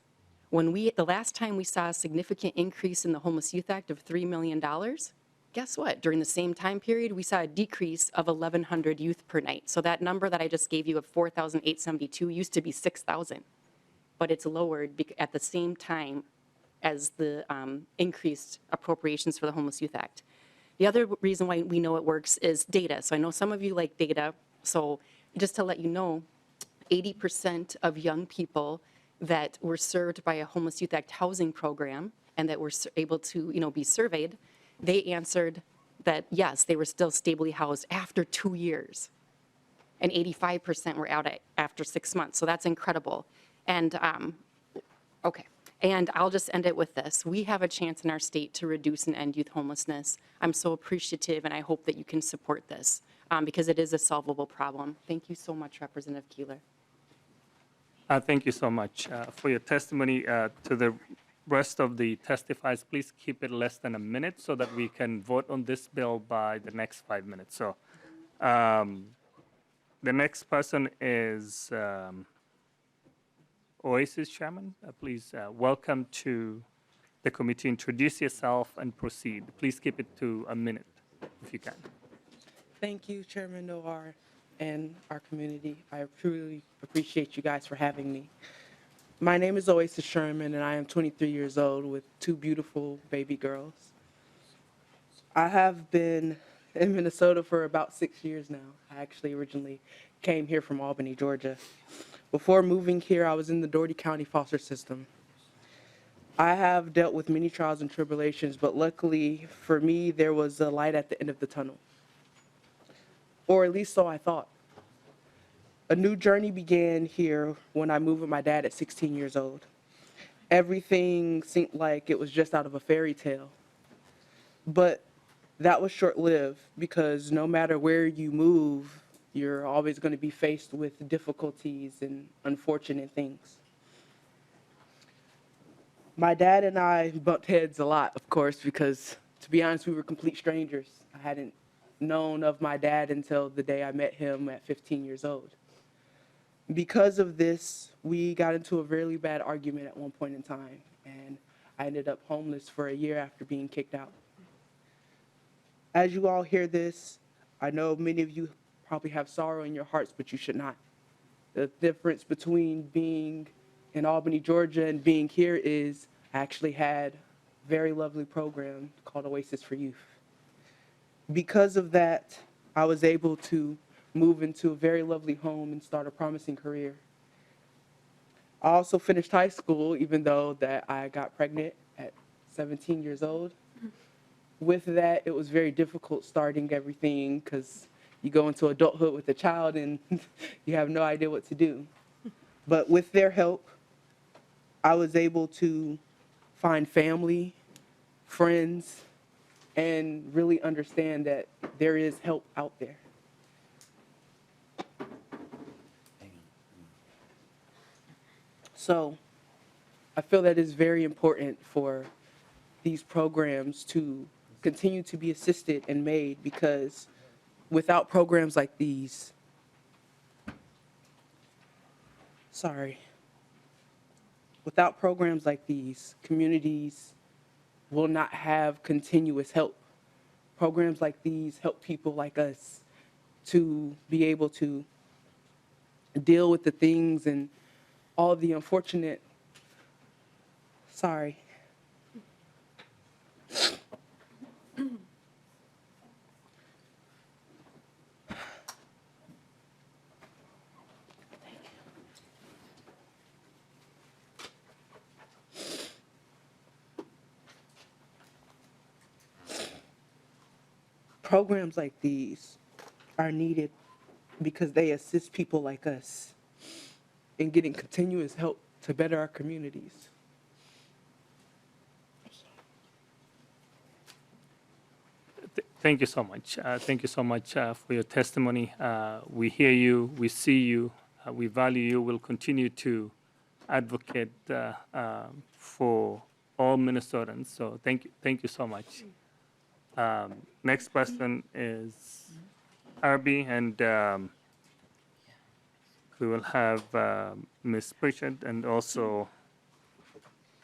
The last time we saw a significant increase in the Homeless Youth Act of $3 million, guess what? During the same time period, we saw a decrease of 1,100 youth per night. So that number that I just gave you of 4,872 used to be 6,000, but it's lowered at the same time as the increased appropriations for the Homeless Youth Act. The other reason why we know it works is data. So I know some of you like data. So just to let you know, 80% of young people that were served by a Homeless Youth Act housing program and that were able to, be surveyed, they answered that yes, they were still stably housed after 2 years, and 85% were out after 6 months. So that's incredible. And okay, and I'll just end it with this: we have a chance in our state to reduce and end youth homelessness. I'm so appreciative, and I hope that you can support this because it is a solvable problem. Thank you so much, Representative Keeler. Thank you so much for your testimony. To the rest of the testifiers, please keep it less than a minute so that we can vote on this bill by the next 5 minutes. So the next person is Oasis Chairman. Please welcome to the committee. Introduce yourself and proceed. Please keep it to a minute if you can. Thank you, Chairman Noir and our community. I truly appreciate you guys for having me. My name is Oasis Sherman, and I am 23 years old with 2 beautiful baby girls. I have been in Minnesota for about 6 years now. I actually originally came here from Albany, Georgia. Before moving here, I was in the Dougherty County foster system. I have dealt with many trials and tribulations, but luckily for me, there was a light at the end of the tunnel. Or at least so I thought. A new journey began here when I moved with my dad at 16 years old. Everything seemed like it was just out of a fairy tale. But that was short-lived because no matter where you move, you're always going to be faced with difficulties and unfortunate things. My dad and I bumped heads a lot, of course, because to be honest, we were complete strangers. I hadn't known of my dad until the day I met him at 15 years old. Because of this, we got into a really bad argument at one point in time, and I ended up homeless for a year after being kicked out. As you all hear this, I know many of you probably have sorrow in your hearts, but you should not. The difference between being in Albany, Georgia, and being here is I actually had a very lovely program called Oasis for Youth. Because of that, I was able to move into a very lovely home and start a promising career. I also finished high school, even though that I got pregnant at 17 years old. With that, it was very difficult starting everything because you go into adulthood with a child and you have no idea what to do. But with their help, I was able to find family, friends, and really understand that there is help out there. So I feel that it's very important for these programs to continue to be assisted and made, because without programs like these, without programs like these, communities will not have continuous help. Programs like these help people like us to be able to deal with the things and all the unfortunate, programs like these are needed because they assist people like us in getting continuous help to better our communities. Thank you so much. Thank you so much for your testimony. We hear you, we see you, we value you. We'll continue to advocate for all Minnesotans. So thank you so much. Next person is Arby, and we will have Ms. Pritchard and also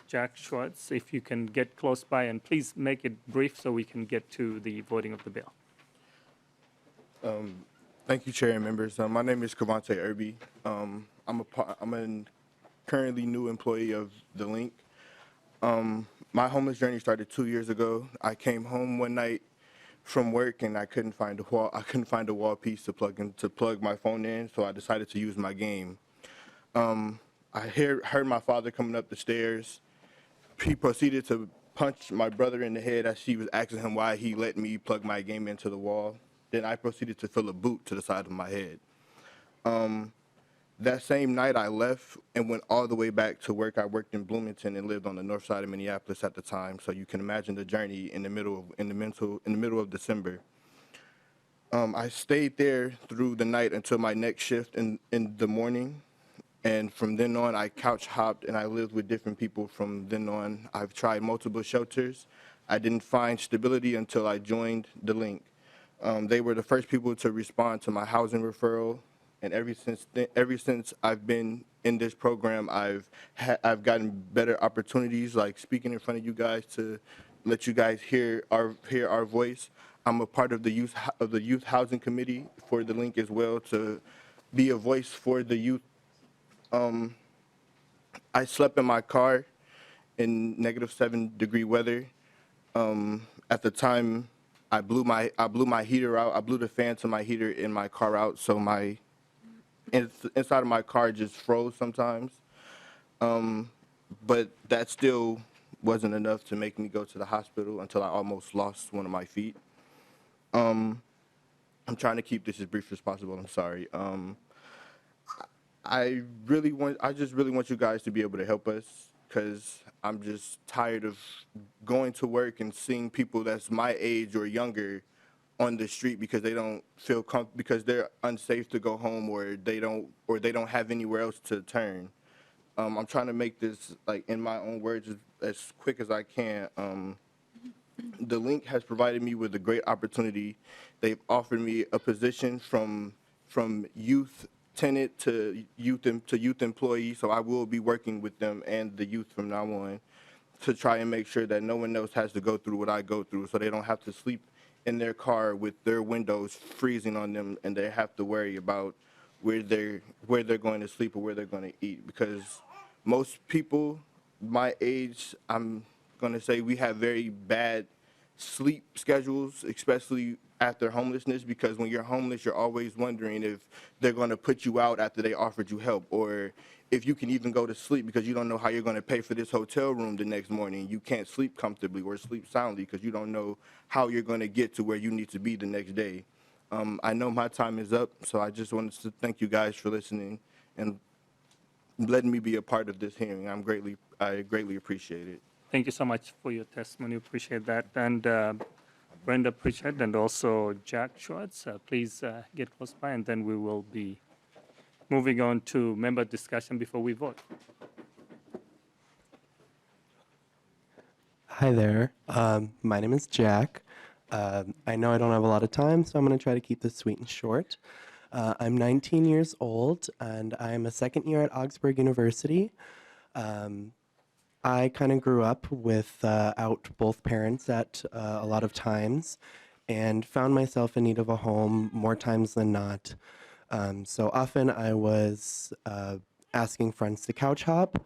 Jack Schwartz. If you can get close by, and please make it brief so we can get to the voting of the bill. Thank you, Chair and members. My name is Kavante Irby. I'm a currently new employee of the Link. My homeless journey started 2 years ago. I came home one night from work and I couldn't find a wall. I couldn't find a wall piece to plug my phone in, so I decided to use my game. I heard my father coming up the stairs. He proceeded to punch my brother in the head as she was asking him why he let me plug my game into the wall. Then I proceeded to feel a boot to the side of my head. That same night I left and went all the way back to work. I worked in Bloomington and lived on the north side of Minneapolis at the time, so you can imagine the journey in the middle of December. I stayed there through the night until my next shift in the morning, and from then on I couch hopped and I lived with different people from then on. I've tried multiple shelters. I didn't find stability until I joined the Link. They were the first people to respond to my housing referral. And ever since I've been in this program, I've gotten better opportunities, like speaking in front of you guys to let you guys hear our voice. I'm a part of the youth housing committee for the Link as well, to be a voice for the youth. I slept in my car in -7-degree weather. At the time, I blew my heater out. I blew the fan to my heater in my car out, so inside of my car just froze sometimes. But that still wasn't enough to make me go to the hospital until I almost lost one of my feet. I'm trying to keep this as brief as possible. I'm sorry. I just really want you guys to be able to help us, because I'm just tired of going to work and seeing people that's my age or younger on the street because they don't feel because they're unsafe to go home, or they don't have anywhere else to turn. I'm trying to make this, like, in my own words, as quick as I can. The Link has provided me with a great opportunity. They've offered me a position from youth tenant to youth employee, so I will be working with them and the youth from now on to try and make sure that no one else has to go through what I go through, so they don't have to sleep in their car with their windows freezing on them and they have to worry about where they're going to sleep or where they're going to eat. Because most people my age, I'm going to say, we have very bad sleep schedules, especially after homelessness, because when you're homeless, you're always wondering if they're going to put you out after they offered you help, or if you can even go to sleep, because you don't know how you're going to pay for this hotel room the next morning. You can't sleep comfortably or sleep soundly because you don't know how you're going to get to where you need to be the next day. I know my time is up, so I just wanted to thank you guys for listening and letting me be a part of this hearing. I greatly appreciate it. Thank you so much for your testimony. Appreciate that. And Brenda Pritchard and also Jack Schwartz, please get close by, and then we will be moving on to member discussion before we vote. Hi there. My name is Jack. I know I don't have a lot of time, so I'm going to try to keep this sweet and short. I'm 19 years old, and I'm a second year at Augsburg University. I kind of grew up without both parents at a lot of times and found myself in need of a home more times than not. So often I was asking friends to couch hop.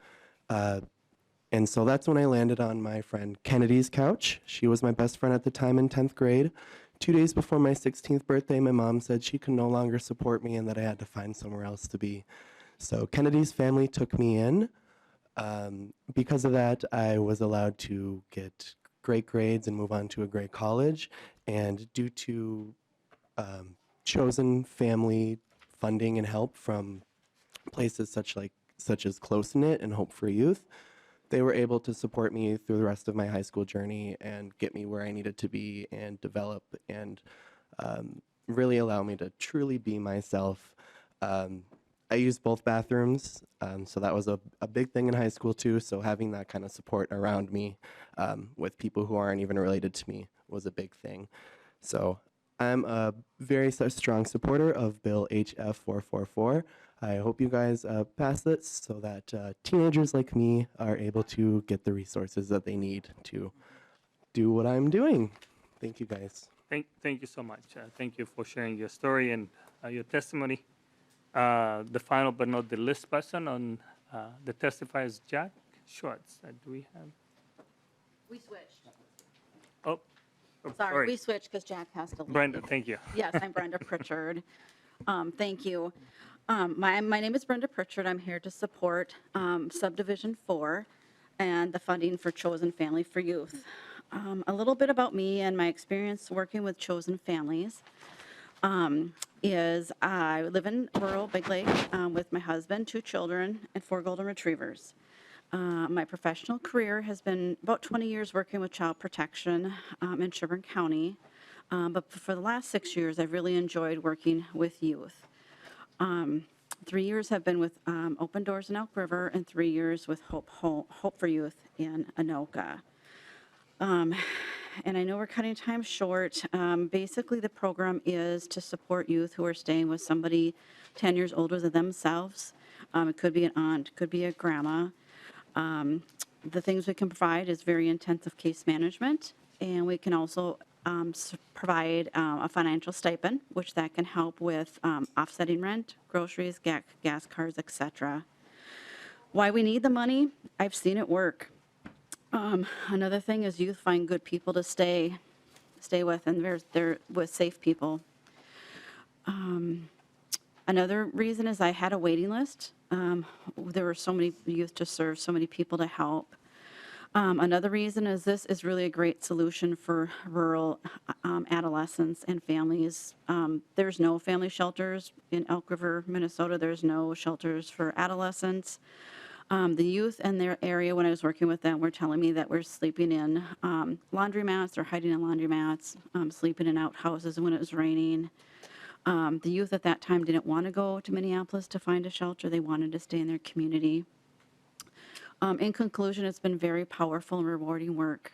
And so that's when I landed on my friend Kennedy's couch. She was my best friend at the time in 10th grade. 2 days before my 16th birthday, my mom said she could no longer support me and that I had to find somewhere else to be. So Kennedy's family took me in. Because of that, I was allowed to get great grades and move on to a great college. And due to chosen family funding and help from places such as Close Knit and Hope for Youth, they were able to support me through the rest of my high school journey and get me where I needed to be and develop and really allow me to truly be myself. I used both bathrooms, so that was a big thing in high school too. So having that kind of support around me with people who aren't even related to me was a big thing. So I'm a very strong supporter of Bill HF 444. I hope you guys pass this so that teenagers like me are able to get the resources that they need to do what I'm doing. Thank you guys. Thank you so much. Thank you for sharing your story and your testimony. The final but not the least person on the testifier is Jack Schwartz. Do we have? We switched. Oh, Sorry, we switched because Jack has to leave. Brenda, thank you. Yes, I'm Brenda Pritchard. Thank you. My name is Brenda Pritchard. I'm here to support Subdivision 4 and the funding for Chosen Family for Youth. A little bit about me and my experience working with Chosen Families is I live in rural Big Lake with my husband, 2 children, and 4 golden retrievers. My professional career has been about 20 years working with child protection in Sherburne County. But for the last 6 years, I've really enjoyed working with youth. 3 years have been with Open Doors in Elk River and 3 years with Hope for Youth in Anoka. And I know we're cutting time short. Basically, the program is to support youth who are staying with somebody 10 years older than themselves. It could be an aunt, could be a grandma. The things we can provide is very intensive case management, and we can also provide a financial stipend, which that can help with offsetting rent, groceries, gas cards, etc. Why we need the money? I've seen it work. Another thing is youth find good people to stay with, and they're with safe people. Another reason is I had a waiting list. There were so many youth to serve, so many people to help. Another reason is this is really a great solution for rural adolescents and families. There's no family shelters in Elk River, Minnesota. There's no shelters for adolescents. The youth in their area, when I was working with them, were telling me that we're sleeping in laundromats or hiding in laundromats, sleeping in outhouses when it was raining. The youth at that time didn't want to go to Minneapolis to find a shelter. They wanted to stay in their community. In conclusion, it's been very powerful and rewarding work.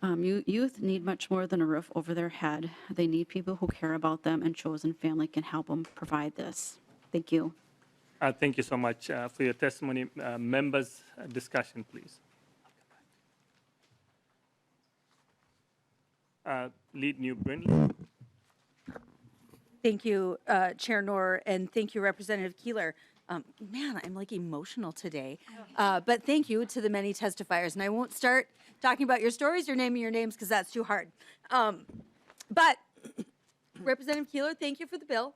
Youth need much more than a roof over their head. They need people who care about them, and Chosen Family can help them provide this. Thank you. Thank you so much for your testimony. Members, discussion, please. Lead New Brindley. Thank you, Chair Knorr, and thank you, Representative Keeler. Man, I'm like emotional today. But thank you to the many testifiers. And I won't start talking about your stories, your names, because that's too hard. But Representative Keeler, thank you for the bill.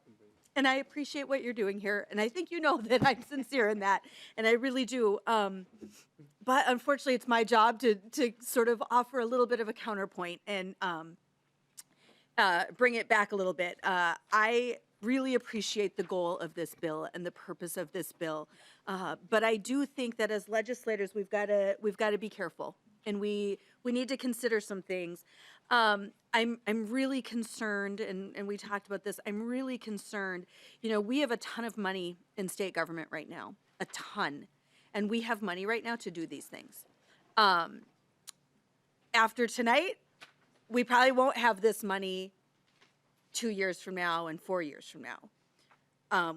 And I appreciate what you're doing here. And I think you know that I'm sincere in that. And I really do. But unfortunately, it's my job to sort of offer a little bit of a counterpoint and bring it back a little bit. I really appreciate the goal of this bill and the purpose of this bill. But I do think that as legislators, we've got to be careful. And we need to consider some things. I'm really concerned, and we talked about this, I'm really concerned. You know, we have a ton of money in state government right now, a ton. And we have money right now to do these things. After tonight, we probably won't have this money 2 years from now and 4 years from now.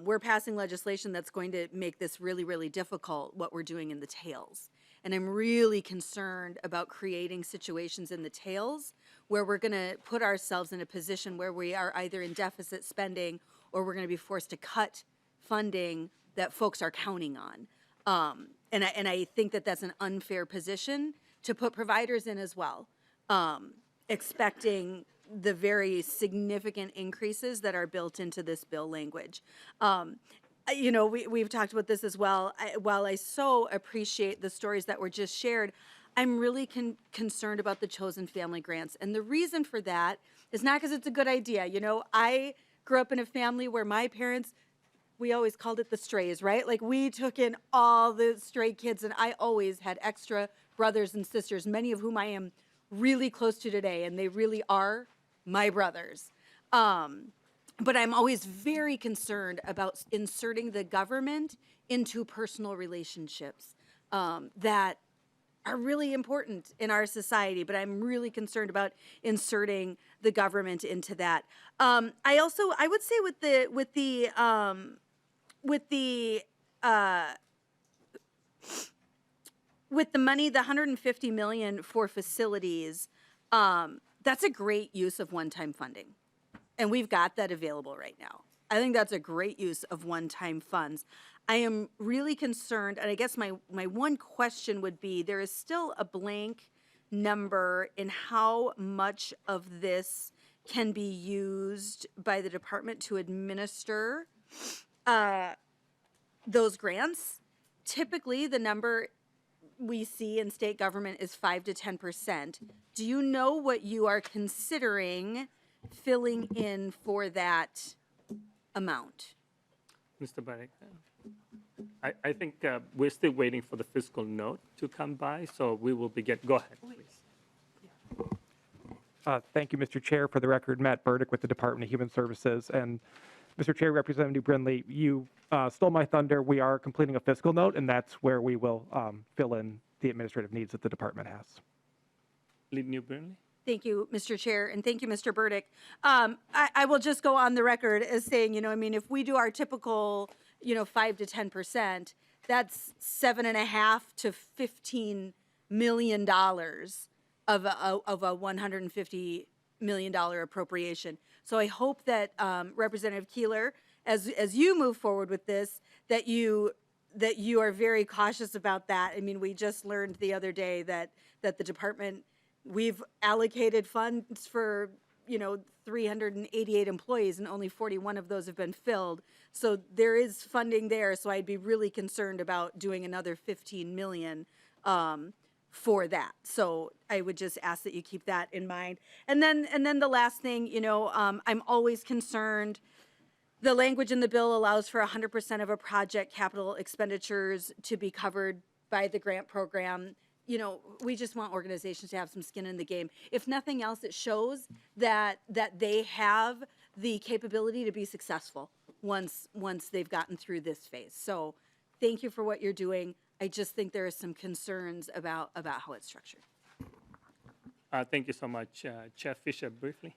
We're passing legislation that's going to make this really, really difficult, what we're doing in the tails. And I'm really concerned about creating situations in the tails where we're going to put ourselves in a position where we are either in deficit spending or we're going to be forced to cut funding that folks are counting on. And I think that that's an unfair position to put providers in as well, expecting the very significant increases that are built into this bill language. You know, we've talked about this as well. While I so appreciate the stories that were just shared, I'm really concerned about the Chosen Family grants. And the reason for that is not because it's a good idea. You know, I grew up in a family where my parents, we always called it the strays, right? Like we took in all the stray kids, and I always had extra brothers and sisters, many of whom I am really close to today, and they really are my brothers. but I'm always very concerned about inserting the government into personal relationships that are really important in our society, but I'm really concerned about inserting the government into that. I would say with the money, the 150 million for facilities, that's a great use of one-time funding. And we've got that available right now. I think that's a great use of one-time funds. I am really concerned, and I guess my one question would be, there is still a blank number in how much of this can be used by the department to administer those grants. Typically, the number we see in state government is 5 to 10%. Do you know what you are considering filling in for that amount? Mr. Barek, I think we're still waiting for the fiscal note to come by, so we will begin. Go ahead, please. Thank you, Mr. Chair. For the record, Matt Burdick with the Department of Human Services. And Mr. Chair, Representative Brindley, you stole my thunder. We are completing a fiscal note, and that's where we will fill in the administrative needs that the department has. Lead New Brindley. Thank you, Mr. Chair, and thank you, Mr. Burdick. I will just go on the record as saying, if we do our typical, 5 to 10%, that's $7.5 to $15 million of a $150 million appropriation. So I hope that Representative Keeler, as you move forward with this, that you are very cautious about that. I mean, we just learned the other day that the department, we've allocated funds for 388 employees, and only 41 of those have been filled. So there is funding there. So I'd be really concerned about doing another 15 million for that. So I would just ask that you keep that in mind. And then the last thing, I'm always concerned. The language in the bill allows for 100% of a project capital expenditures to be covered by the grant program. We just want organizations to have some skin in the game. If nothing else, it shows that they have the capability to be successful once they've gotten through this phase. So thank you for what you're doing. I just think there are some concerns about how it's structured. Thank you so much. Chair Fisher, briefly.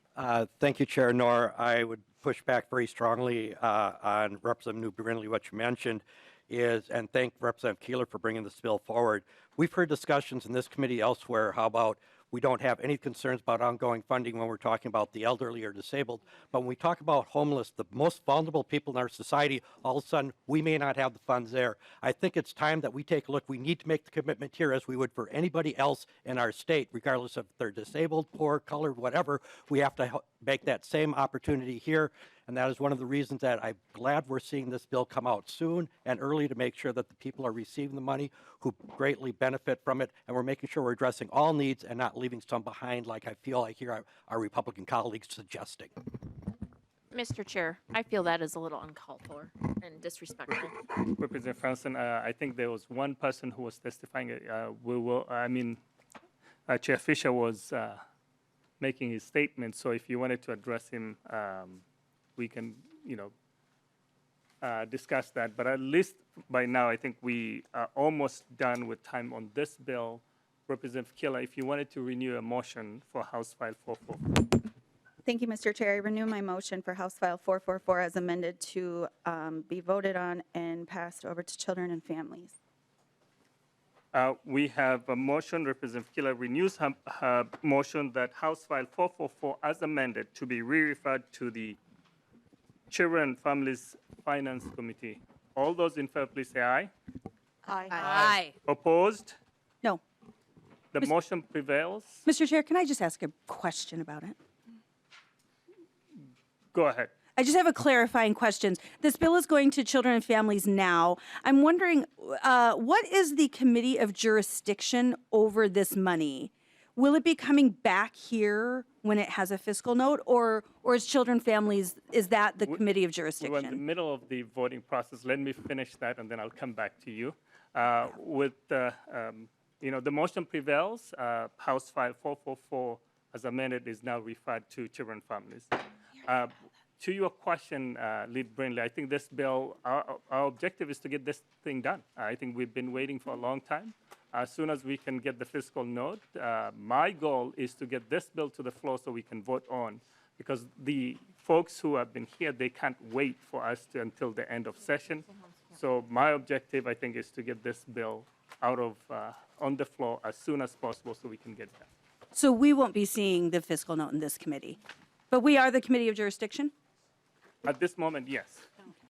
Thank you, Chair Knorr. I would push back very strongly on Representative Brindley. What you mentioned is, and thank Representative Keeler for bringing this bill forward. We've heard discussions in this committee elsewhere. How about we don't have any concerns about ongoing funding when we're talking about the elderly or disabled, but when we talk about homeless, the most vulnerable people in our society, all of a sudden we may not have the funds there. I think it's time that we take a look. We need to make the commitment here, as we would for anybody else in our state, regardless if they're disabled, poor, colored, whatever. We have to make that same opportunity here. And that is one of the reasons that I'm glad we're seeing this bill come out soon and early, to make sure that the people are receiving the money who greatly benefit from it. And we're making sure we're addressing all needs and not leaving some behind, like I feel I hear our Republican colleagues suggesting. Mr. Chair, I feel that is a little uncalled for and disrespectful. Representative Franson, I think there was one person who was testifying. Chair Fisher was making his statement. So if you wanted to address him, we can, discuss that. But at least by now, I think we are almost done with time on this bill. Representative Keeler, if you wanted to renew a motion for House File 444. Thank you, Mr. Chair. I renew my motion for House File 444 as amended to be voted on and passed over to children and families. We have a motion. Representative Keeler renews her motion that House File 444 as amended to be re-referred to the Children and Families Finance Committee. All those in favor, please say aye. Aye. Aye. Opposed? No. The motion prevails. Mr. Chair, can I just ask a question about it? Go ahead. I just have a clarifying question. This bill is going to children and families now. I'm wondering, what is the committee of jurisdiction over this money? Will it be coming back here when it has a fiscal note, or is children families, is that the committee of jurisdiction? We're in the middle of the voting process. Let me finish that, and then I'll come back to you. The motion prevails. House File 444 as amended is now referred to children and families. To your question, Lead Brindley, I think this bill, our objective is to get this thing done. I think we've been waiting for a long time. As soon as we can get the fiscal note, my goal is to get this bill to the floor so we can vote on, because the folks who have been here, they can't wait for us until the end of session. So my objective, I think, is to get this bill out of, on the floor as soon as possible so we can get that. So we won't be seeing the fiscal note in this committee, but we are the committee of jurisdiction? At this moment, yes.